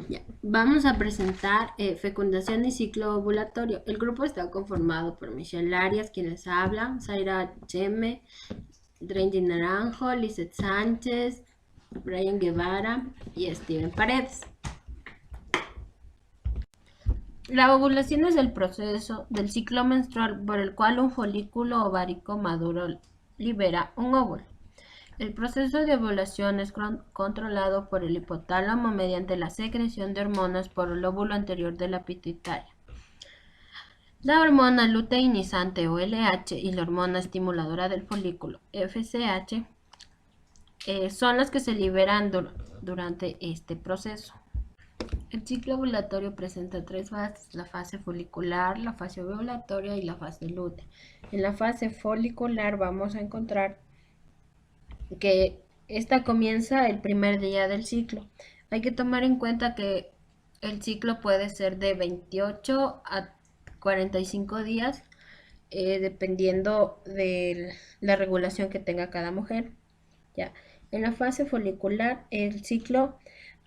Ya, vamos a presentar fecundación y ciclo ovulatorio. El grupo está conformado por Michelle Arias, quienes hablan, Zaira Cheme, Trendy Naranjo, Lizeth Sánchez, Brian Guevara y Steven Paredes. La ovulación es el proceso del ciclo menstrual por el cual un folículo ovárico maduro libera un óvulo. El proceso de ovulación es controlado por el hipotálamo mediante la secreción de hormonas por el lóbulo anterior de la pituitaria. La hormona luteinizante o LH y la hormona estimuladora del folículo FSH son las que se liberan durante este proceso. El ciclo ovulatorio presenta tres fases: la fase folicular, la fase ovulatoria y la fase lútea. En la fase folicular vamos a encontrar que esta comienza el primer día del ciclo. Hay que tomar en cuenta que el ciclo puede ser de 28 a 45 días, dependiendo de la regulación que tenga cada mujer. Ya. En la fase folicular, el ciclo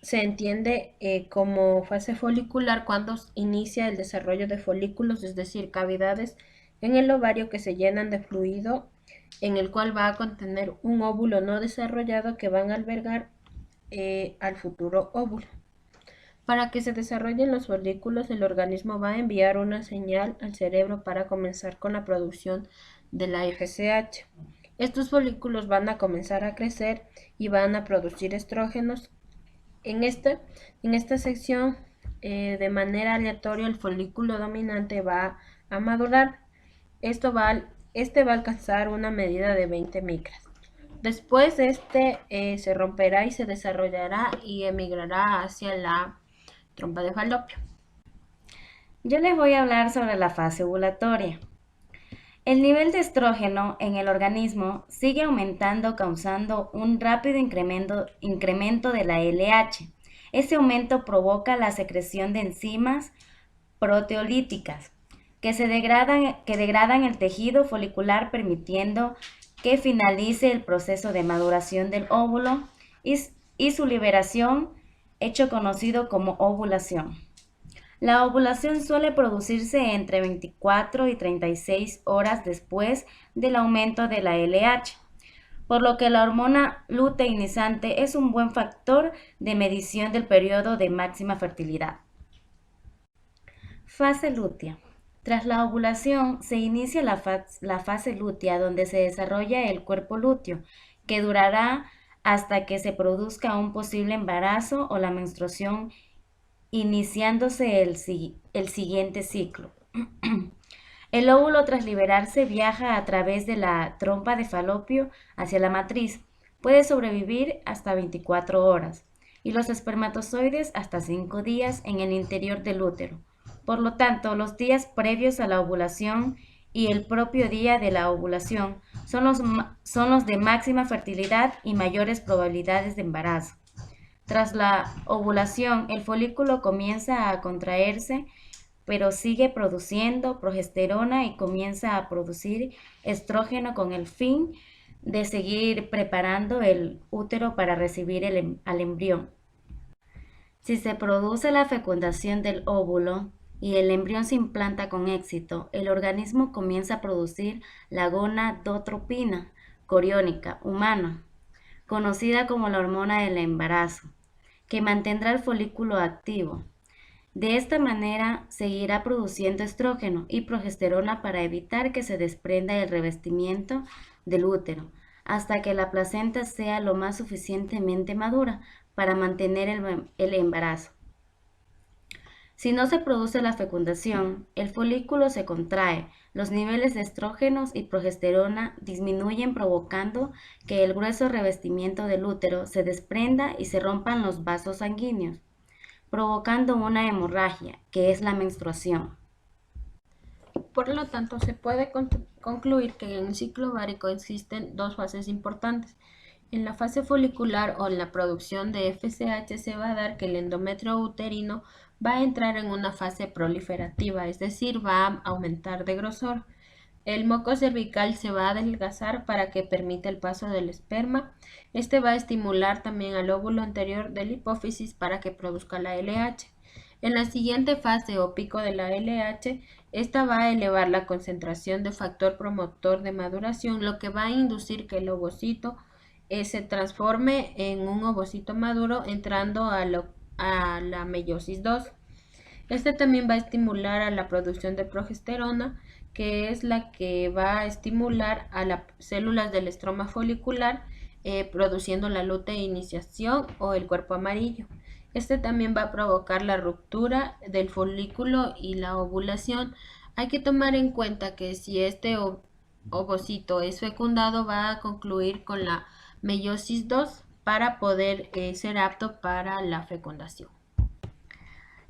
se entiende como fase folicular cuando inicia el desarrollo de folículos, es decir, cavidades en el ovario que se llenan de fluido, en el cual va a contener un óvulo no desarrollado que van a albergar al futuro óvulo. Para que se desarrollen los folículos, el organismo va a enviar una señal al cerebro para comenzar con la producción de la FSH. Estos folículos van a comenzar a crecer y van a producir estrógenos. En esta sección, de manera aleatoria, el folículo dominante va a madurar. Este va a alcanzar una medida de 20 micras. Después se romperá y se desarrollará y emigrará hacia la trompa de falopio. Yo les voy a hablar sobre la fase ovulatoria. El nivel de estrógeno en el organismo sigue aumentando, causando un rápido incremento de la LH. Ese aumento provoca la secreción de enzimas proteolíticas que degradan el tejido folicular, permitiendo que finalice el proceso de maduración del óvulo y su liberación, hecho conocido como ovulación. La ovulación suele producirse entre 24 y 36 horas después del aumento de la LH, por lo que la hormona luteinizante es un buen factor de medición del periodo de máxima fertilidad. Fase lútea. Tras la ovulación se inicia la fase lútea, donde se desarrolla el cuerpo lúteo, que durará hasta que se produzca un posible embarazo o la menstruación, iniciándose el siguiente ciclo. El óvulo, tras liberarse, viaja a través de la trompa de falopio hacia la matriz. Puede sobrevivir hasta 24 horas y los espermatozoides hasta 5 días en el interior del útero. Por lo tanto, los días previos a la ovulación y el propio día de la ovulación son los de máxima fertilidad y mayores probabilidades de embarazo. Tras la ovulación, el folículo comienza a contraerse, pero sigue produciendo progesterona y comienza a producir estrógeno con el fin de seguir preparando el útero para recibir al embrión. Si se produce la fecundación del óvulo y el embrión se implanta con éxito, el organismo comienza a producir la gonadotropina coriónica humana, conocida como la hormona del embarazo, que mantendrá el folículo activo. De esta manera seguirá produciendo estrógeno y progesterona para evitar que se desprenda el revestimiento del útero, hasta que la placenta sea lo más suficientemente madura para mantener el embarazo. Si no se produce la fecundación, el folículo se contrae, los niveles de estrógenos y progesterona disminuyen, provocando que el grueso revestimiento del útero se desprenda y se rompan los vasos sanguíneos, provocando una hemorragia, que es la menstruación. Por lo tanto, se puede concluir que en el ciclo ovárico existen dos fases importantes. En la fase folicular o en la producción de FSH se va a dar que el endometrio uterino va a entrar en una fase proliferativa, es decir, va a aumentar de grosor. El moco cervical se va a adelgazar para que permita el paso del esperma. Este va a estimular también al óvulo anterior de la hipófisis para que produzca la LH. En la siguiente fase o pico de la LH, esta va a elevar la concentración de factor promotor de maduración, lo que va a inducir que el ovocito se transforme en un ovocito maduro entrando a la meiosis 2. Este también va a estimular a la producción de progesterona, que es la que va a estimular a las células del estroma folicular, produciendo la luteiniciación o el cuerpo amarillo. Este también va a provocar la ruptura del folículo y la ovulación. Hay que tomar en cuenta que si este ovocito es fecundado, va a concluir con la meiosis 2 para poder ser apto para la fecundación.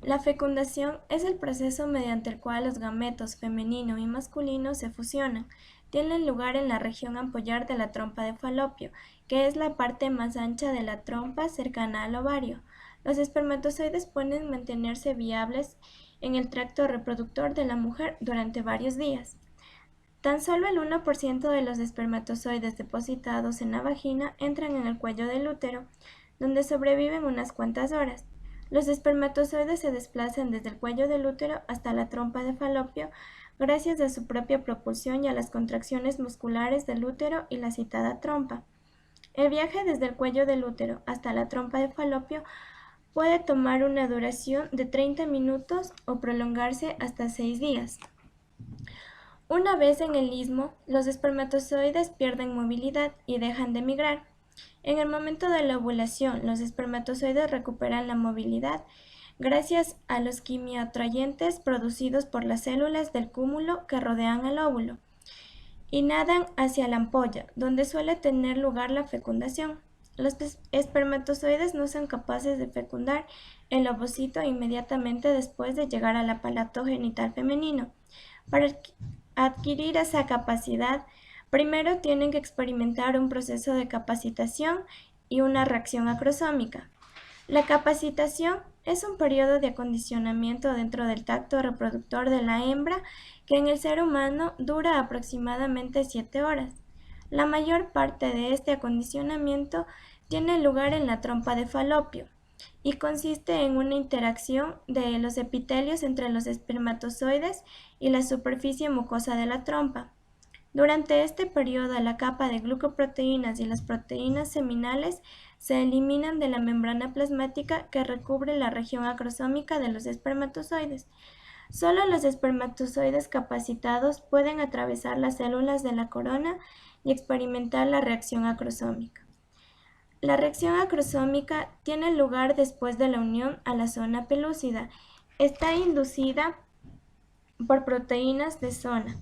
La fecundación es el proceso mediante el cual los gametos femenino y masculino se fusionan. Tienen lugar en la región ampollar de la trompa de Falopio, que es la parte más ancha de la trompa cercana al ovario. Los espermatozoides pueden mantenerse viables en el tracto reproductor de la mujer durante varios días. Tan solo el 1% de los espermatozoides depositados en la vagina entran en el cuello del útero, donde sobreviven unas cuantas horas. Los espermatozoides se desplazan desde el cuello del útero hasta la trompa de Falopio gracias a su propia propulsión y a las contracciones musculares del útero y la citada trompa. El viaje desde el cuello del útero hasta la trompa de Falopio puede tomar una duración de 30 minutos o prolongarse hasta 6 días. Una vez en el istmo, los espermatozoides pierden movilidad y dejan de migrar. En el momento de la ovulación, los espermatozoides recuperan la movilidad gracias a los quimioatrayentes producidos por las células del cúmulo que rodean al óvulo y nadan hacia la ampolla, donde suele tener lugar la fecundación. Los espermatozoides no son capaces de fecundar el ovocito inmediatamente después de llegar al aparato genital femenino. Para adquirir esa capacidad, primero tienen que experimentar un proceso de capacitación y una reacción acrosómica. La capacitación es un periodo de acondicionamiento dentro del tracto reproductor de la hembra que en el ser humano dura aproximadamente 7 horas. La mayor parte de este acondicionamiento tiene lugar en la trompa de Falopio y consiste en una interacción de los epitelios entre los espermatozoides y la superficie mucosa de la trompa. Durante este periodo, la capa de glucoproteínas y las proteínas seminales se eliminan de la membrana plasmática que recubre la región acrosómica de los espermatozoides. Solo los espermatozoides capacitados pueden atravesar las células de la corona y experimentar la reacción acrosómica. La reacción acrosómica tiene lugar después de la unión a la zona pelúcida. Está inducida por proteínas de zona.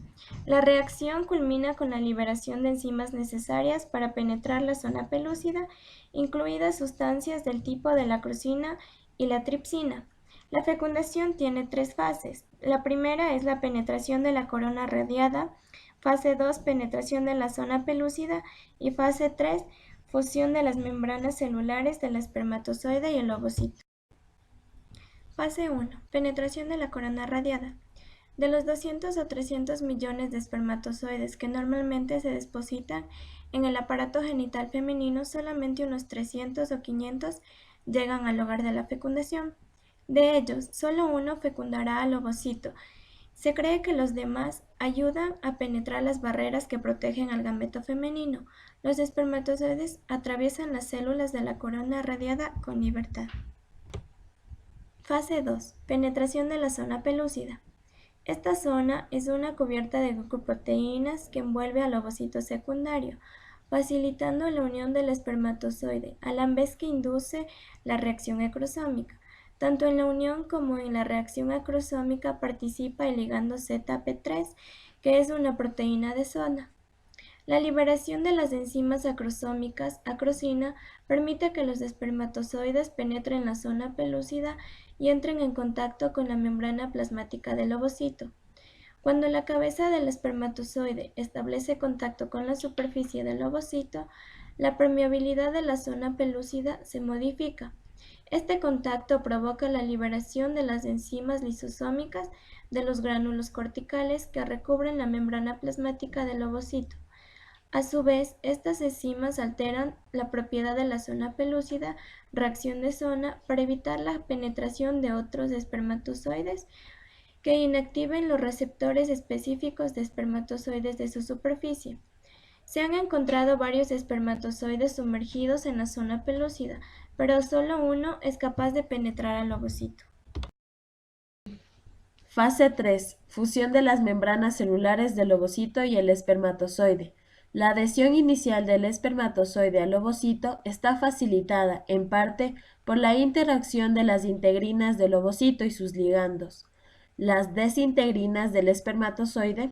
La reacción culmina con la liberación de enzimas necesarias para penetrar la zona pelúcida, incluidas sustancias del tipo de la crosina y la tripsina. La fecundación tiene 3 fases. La primera es la penetración de la corona radiada, fase 2, penetración de la zona pelúcida y fase 3, fusión de las membranas celulares del espermatozoide y el ovocito. Fase 1. Penetración de la corona radiada. De los 200 a 300 millones de espermatozoides que normalmente se depositan en el aparato genital femenino, solamente unos 300 o 500 llegan al lugar de la fecundación. De ellos, solo uno fecundará al ovocito. Se cree que los demás ayudan a penetrar las barreras que protegen al gameto femenino. Los espermatozoides atraviesan las células de la corona radiada con libertad. Fase 2. Penetración de la zona pelúcida. Esta zona es una cubierta de glucoproteínas que envuelve al ovocito secundario, facilitando la unión del espermatozoide, a la vez que induce la reacción acrosómica. Tanto en la unión como en la reacción acrosómica participa el ligando ZP3, que es una proteína de zona. La liberación de las enzimas acrosómicas, acrosina, permite que los espermatozoides penetren la zona pelúcida y entren en contacto con la membrana plasmática del ovocito. Cuando la cabeza del espermatozoide establece contacto con la superficie del ovocito, la permeabilidad de la zona pelúcida se modifica Este contacto provoca la liberación de las enzimas lisosómicas de los gránulos corticales que recubren la membrana plasmática del ovocito. A su vez, estas enzimas alteran la propiedad de la zona pelúcida, reacción de zona, para evitar la penetración de otros espermatozoides que inactiven los receptores específicos de espermatozoides de su superficie. Se han encontrado varios espermatozoides sumergidos en la zona pelúcida, pero solo uno es capaz de penetrar al ovocito. Fase 3. Fusión de las membranas celulares del ovocito y el espermatozoide. La adhesión inicial del espermatozoide al ovocito está facilitada, en parte, por la interacción de las integrinas del ovocito y sus ligandos. Las desintegrinas del espermatozoide,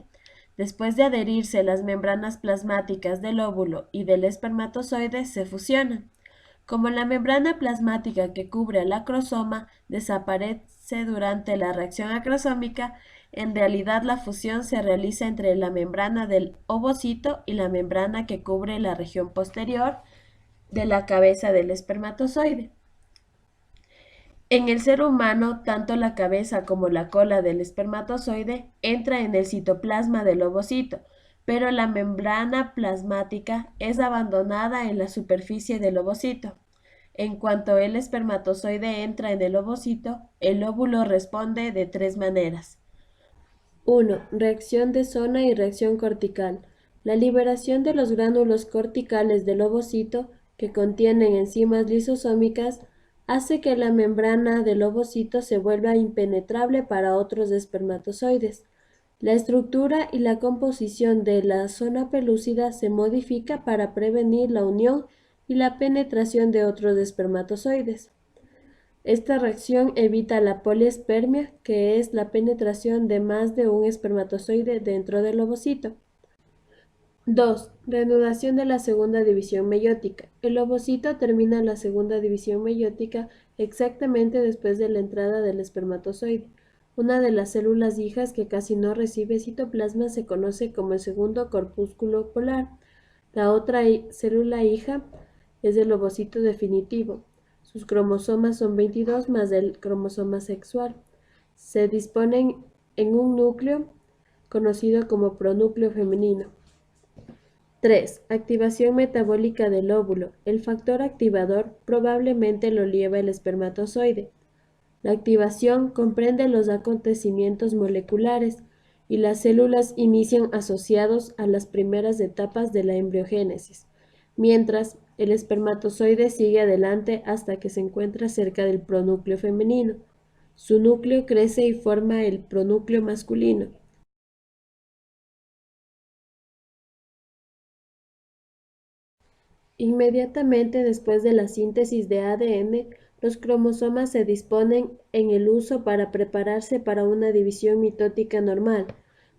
después de adherirse las membranas plasmáticas del óvulo y del espermatozoide, se fusionan. Como la membrana plasmática que cubre al acrosoma desaparece durante la reacción acrosómica, en realidad la fusión se realiza entre la membrana del ovocito y la membrana que cubre la región posterior de la cabeza del espermatozoide. En el ser humano, tanto la cabeza como la cola del espermatozoide entra en el citoplasma del ovocito, pero la membrana plasmática es abandonada en la superficie del ovocito. En cuanto el espermatozoide entra en el ovocito, el óvulo responde de tres maneras. 1. Reacción de zona y reacción cortical. La liberación de los gránulos corticales del ovocito, que contienen enzimas lisosómicas, hace que la membrana del ovocito se vuelva impenetrable para otros espermatozoides. La estructura y la composición de la zona pelúcida se modifica para prevenir la unión y la penetración de otros espermatozoides. Esta reacción evita la poliespermia, que es la penetración de más de un espermatozoide dentro del ovocito. 2. Reanudación de la segunda división meiótica. El ovocito termina la segunda división meiótica exactamente después de la entrada del espermatozoide. Una de las células hijas que casi no recibe citoplasma se conoce como el segundo corpúsculo polar. La otra célula hija es el ovocito definitivo. Sus cromosomas son 22 más el cromosoma sexual. Se disponen en un núcleo conocido como pronúcleo femenino. 3. Activación metabólica del óvulo. El factor activador probablemente lo lleva el espermatozoide. La activación comprende los acontecimientos moleculares y las células inician asociados a las primeras etapas de la embriogénesis, mientras el espermatozoide sigue adelante hasta que se encuentra cerca del pronúcleo femenino. Su núcleo crece y forma el pronúcleo masculino. Inmediatamente después de la síntesis de ADN, los cromosomas se disponen en el uso para prepararse para una división mitótica normal.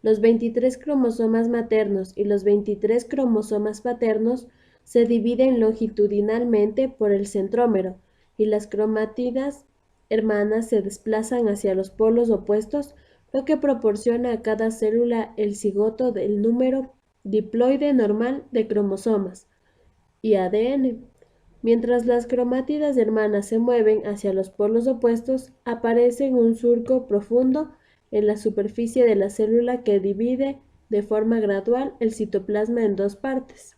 Los 23 cromosomas maternos y los 23 cromosomas paternos se dividen longitudinalmente por el centrómero y las cromátidas hermanas se desplazan hacia los polos opuestos, lo que proporciona a cada célula el cigoto del número diploide normal de cromosomas y ADN. Mientras las cromátidas hermanas se mueven hacia los polos opuestos, aparece un surco profundo en la superficie de la célula que divide de forma gradual el citoplasma en dos partes.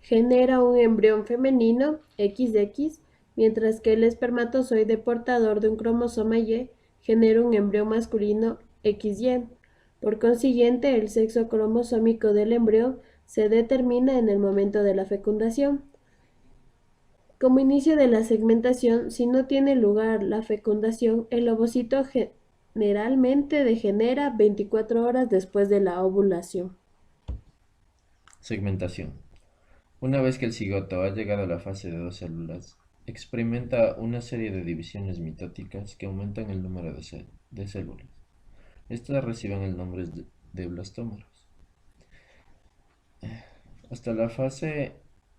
Genera un embrión femenino, XX, mientras que el espermatozoide portador de un cromosoma Y genera un embrión masculino, XY. Por consiguiente, el sexo cromosómico del embrión se determina en el momento de la fecundación. Como inicio de la segmentación, si no tiene lugar la fecundación, el ovocito generalmente degenera 24 horas después de la ovulación. Segmentación. Una vez que el cigoto ha llegado a la fase de dos células, experimenta una serie de divisiones mitóticas que aumentan el número de células. Estas reciben el nombre de blastómeros. Hasta la fase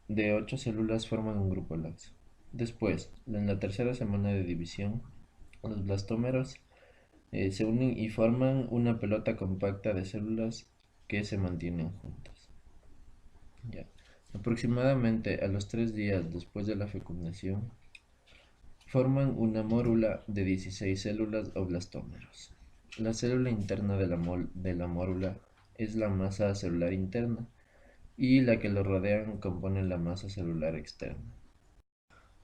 de 8 células forman un grupo laxo. Después, en la tercera semana de división, los blastómeros se unen y forman una pelota compacta de células que se mantienen juntas. Ya. Aproximadamente a los 3 días después de la fecundación, forman una mórula de 16 células o blastómeros. La célula interna de la mórula es la masa celular interna y la que lo rodean compone la masa celular externa.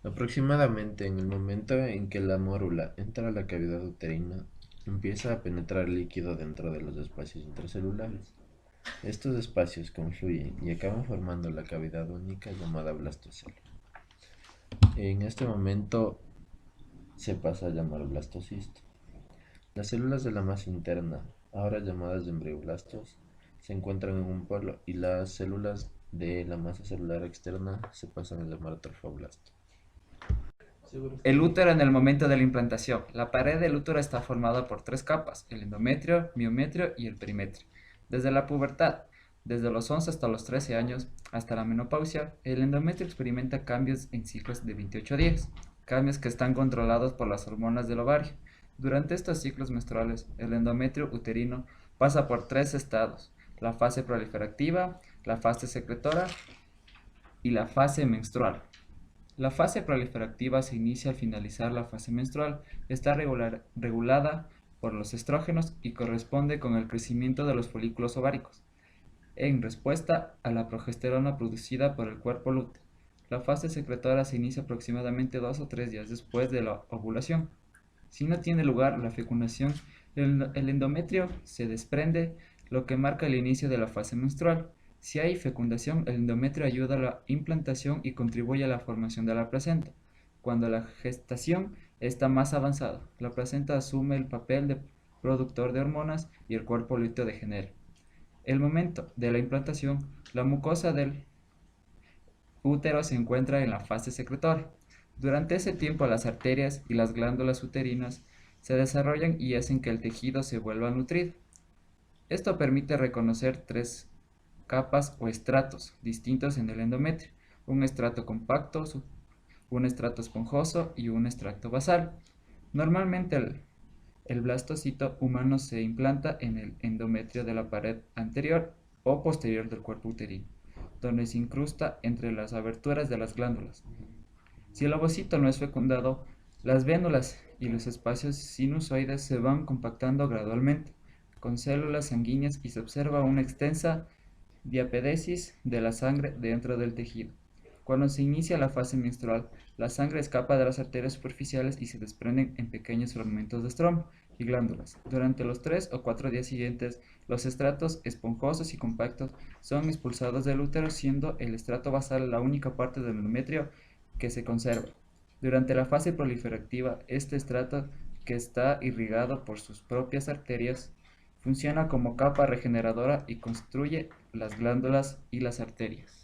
Aproximadamente en el momento en que la mórula entra a la cavidad uterina, empieza a penetrar líquido dentro de los espacios intracelulares. Estos espacios confluyen y acaban formando la cavidad única llamada blastocele. En este momento se pasa a llamar blastocisto. Las células de la masa interna, ahora llamadas embrioblastos, se encuentran en un polo y las células de la masa celular externa se pasan a llamar trofoblasto. El útero en el momento de la implantación. La pared del útero está formada por 3 capas, el endometrio, miometrio y el perimetrio. Desde la pubertad, desde los 11 hasta los 13 años, hasta la menopausia, el endometrio experimenta cambios en ciclos de 28 días, cambios que están controlados por las hormonas del ovario. Durante estos ciclos menstruales, el endometrio uterino pasa por 3 estados: la fase proliferativa, la fase secretora y la fase menstrual. La fase proliferativa se inicia al finalizar la fase menstrual, está regulada por los estrógenos y corresponde con el crecimiento de los folículos ováricos, en respuesta a la progesterona producida por el cuerpo lúteo. La fase secretora se inicia aproximadamente 2 o 3 días después de la ovulación. Si no tiene lugar la fecundación, el endometrio se desprende, lo que marca el inicio de la fase menstrual. Si hay fecundación, el endometrio ayuda a la implantación y contribuye a la formación de la placenta. Cuando la gestación está más avanzada, la placenta asume el papel de productor de hormonas y el cuerpo lúteo degenera. El momento de la implantación, la mucosa del útero se encuentra en la fase secretora. Durante ese tiempo, las arterias y las glándulas uterinas se desarrollan y hacen que el tejido se vuelva nutrido. Esto permite reconocer 3 capas o estratos distintos en el endometrio: un estrato compacto, un estrato esponjoso y un estrato basal. Normalmente el blastocito humano se implanta en el endometrio de la pared anterior o posterior del cuerpo uterino, donde se incrusta entre las aberturas de las glándulas. Si el ovocito no es fecundado, las vénulas y los espacios sinusoides se van compactando gradualmente con células sanguíneas y se observa una extensa diapedesis de la sangre dentro del tejido. Cuando se inicia la fase menstrual, la sangre escapa de las arterias superficiales y se desprenden en pequeños fragmentos de estroma y glándulas. Durante los 3 o 4 días siguientes, los estratos esponjosos y compactos son expulsados del útero, siendo el estrato basal la única parte del endometrio que se conserva. Durante la fase proliferativa, este estrato, que está irrigado por sus propias arterias, funciona como capa regeneradora y construye las glándulas y las arterias.